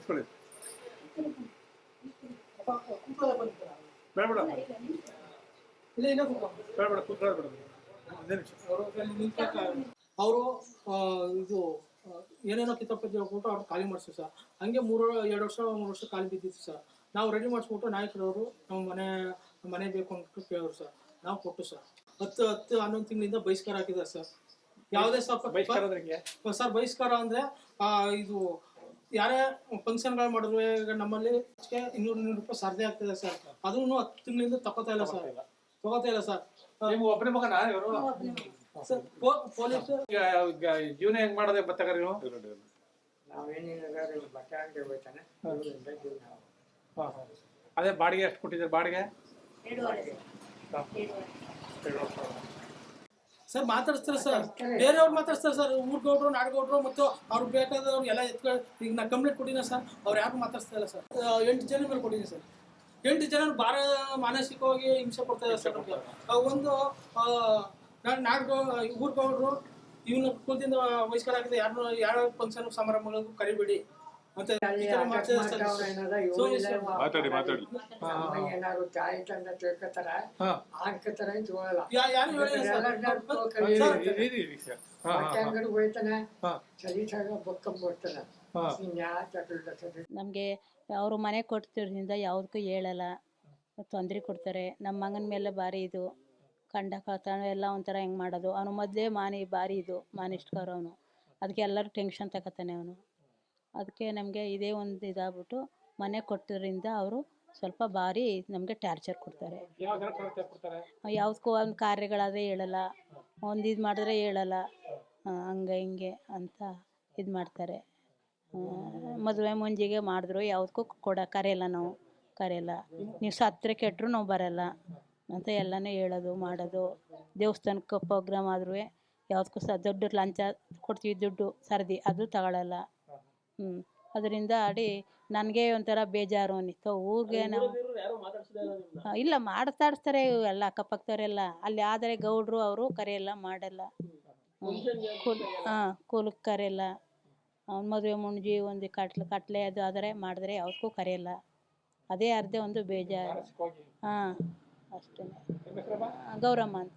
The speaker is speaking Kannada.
ಕೂತ್ಕೊಳ್ಳಿ. ಬೇಡ ಬೇಡ ಬೇಡ ಬೇಡ ಕೂತ್ಕೊಳ್ಳಿ. ಅವರು ಇದು ಏನೇನೋ ಕಿತಾಪತಿ ಹೇಳ್ಬಿಟ್ಟು ಅವ್ರು ಖಾಲಿ ಮಾಡಿಸ್ತೀವಿ ಸರ್. ಹಂಗೆ 2 ವರ್ಷ ಖಾಲಿ ಬಿದ್ದಿತ್ತು ಸರ್. ನಾವು ರೆಡಿ ಮಾಡಿಸ್ಬಿಟ್ಟು ನಾಯಕರವರು ನಮ್ಮ ಮನೆ ಬೇಕು ಅಂದ್ಬಿಟ್ಟು ಕೇಳೋರು ಸರ್. ನಾವು ಕೊಟ್ಟು ಸರ್ 10-11 ತಿಂಗಳಿಂದ ಬಹಿಷ್ಕಾರ ಹಾಕಿದ್ದಾರೆ ಸರ್. ಯಾವುದೇ ಸರ್ ಬಹಿಷ್ಕಾರ ಅಂದರೆ ಇದು ಯಾರೇ ಫಂಕ್ಷನ್ಗಳು ಮಾಡಿದ್ರು ಈಗ ನಮ್ಮಲ್ಲಿ 200 ರೂಪಾಯಿ ಸರ್ದೆ ಆಗ್ತಿದೆ ಸರ್. ಅದನ್ನು 10 ತಿಂಗಳಿಂದ ತಗೋತಾ ಇಲ್ಲ ಸರ್. ನೀವು ಒಬ್ಬನೇ ಮಗನಾ ಇವರು? ಸರ್ ಪೊಲೀಸ್ ಜೀವನ ಹೆಂಗ್ ಮಾಡೋದೇ ಬತ್ತಗಾರ ನೀವು? ಅದೇ ಬಾಡಿಗೆ ಎಷ್ಟು ಕೊಟ್ಟಿದ್ದಾರೆ? ಬಾಡಿಗೆ ಸರ್ ಮಾತಾಡ್ತಾರೆ ಸರ್. ಬೇರೆಯವ್ರು ಮಾತಾಡ್ತಾರೆ ಸರ್. ಊರ್ಗೌಡ್ರು ನಾಡಗೌಡ್ರು ಮತ್ತು ಅವ್ರು ಬೇಕಾದವ್ರು ಎಲ್ಲ ಎತ್ಕೊಂಡು ಈಗ ನಾನು ಕಂಪ್ಲೇಂಟ್ ಕೊಟ್ಟಿನ ಸರ್. ಅವ್ರು ಯಾರು ಮಾತಾಡ್ತಾ ಇಲ್ಲ ಸರ್. 8 ಜನ ಮೇಲೆ ಕೊಟ್ಟಿದ್ದೀನಿ ಸರ್. 8 ಜನ ಮಾನಸಿಕವಾಗಿ ಹಿಂಸೆ ಕೊಡ್ತಾ ಇದ್ದಾರೆ ಸರ್. ಒಂದು ಊರ್ಗೌಡ್ರು ಇವನ್ನ ಕೂತಿಂದ ವಹಿಸ್ಕಾರ ಹಾಕಿದ್ರೆ ಯಾವ ಫಂಕ್ಷನ್ ಸಮಾರಂಭಗಳಿಗೂ ಕರಿಬೇಡಿ ಅಂತ ನಮ್ಗೆ ಅವರು ಮನೆ ಕೊಡ್ತಿರೋದ್ರಿಂದ ಯಾವುದಕ್ಕೂ ಹೇಳಲ್ಲ, ತೊಂದರೆ ಕೊಡ್ತಾರೆ. ನಮ್ಮ ಮಗನ ಮೇಲೆ ಭಾರಿ ಇದು ಕಂಡ ಕಳ್ತಾನ ಎಲ್ಲ ಒಂಥರ ಹೆಂಗೆ ಮಾಡೋದು. ಅವನು ಮೊದಲೇ ಭಾರಿ ಇದು ಮಾನಿಷ್ಠರು ಅವನು. ಅದಕ್ಕೆ ಎಲ್ಲರೂ ಟೆನ್ಷನ್ ತಗೋತಾನೆ ಅವನು. ಅದಕ್ಕೆ ನಮಗೆ ಇದೇ ಒಂದು ಇದಾಗ್ಬಿಟ್ಟು ಮನೆ ಕೊಟ್ಟಿದ್ದರಿಂದ ಅವರು ಸ್ವಲ್ಪ ಭಾರಿ ನಮಗೆ ಟಾರ್ಚರ್ ಕೊಡ್ತಾರೆ. ಯಾವುದಕ್ಕೂ ಒಂದು ಕಾರ್ಯಗಳಾದರೆ ಹೇಳಲ್ಲ, ಒಂದು ಇದು ಮಾಡಿದ್ರೆ ಹೇಳಲ್ಲ, ಹಂಗೆ ಹಿಂಗೆ ಅಂತ ಇದು ಮಾಡ್ತಾರೆ. ಮದುವೆ ಮುಂಜಿಗೆ ಮಾಡಿದ್ರು ಯಾವುದಕ್ಕೂ ಕರೆಯಲ್ಲ, ನಾವು ಕರೆಯಲ್ಲ. ನೀವು ಸತ್ತರೆ ಕೆಟ್ಟರು ನಾವು ಬರಲ್ಲ ಅಂತ ಎಲ್ಲನೂ ಹೇಳೋದು ಮಾಡೋದು. ದೇವಸ್ಥಾನಕ್ಕೆ ಪ್ರೋಗ್ರಾಮ್ ಆದ್ರೂ ಯಾವುದಕ್ಕೂ ದೊಡ್ಡ ಲಂಚ ಕೊಡ್ತೀವಿ, ದುಡ್ಡು ಸರದಿ ಅದು ತಗೊಳ್ಳಲ್ಲ. ಅದರಿಂದ ನನಗೆ ಒಂಥರ ಬೇಜಾರು ಅನ್ನಿಸ್ತು. ಊರಿಗೆ ನಾವು ಇಲ್ಲ ಮಾತಾಡಿಸ್ತಾರೆ ಎಲ್ಲ ಅಕ್ಕಪಕ್ಕದವರೆಲ್ಲ. ಅಲ್ಲಿ ಆದರೆ ಗೌಡ್ರು ಅವರು ಕರೆಯಲ್ಲ, ಮಾಡಲ್ಲ. ಕೂಲಕ್ಕೆ ಕರೆಯಲ್ಲ. ಮದುವೆ ಮುಂಜಿ ಒಂದು ಕಟ್ಲೆ ಅದು ಆದರೆ ಮಾಡಿದ್ರೆ ಯಾವುದಕ್ಕೂ ಕರೆಯಲ್ಲ. ಅದೇ ಒಂದು ಬೇಜಾರು. ಅಷ್ಟೇ. ಗೌರಮ್ಮ ಅಂತ.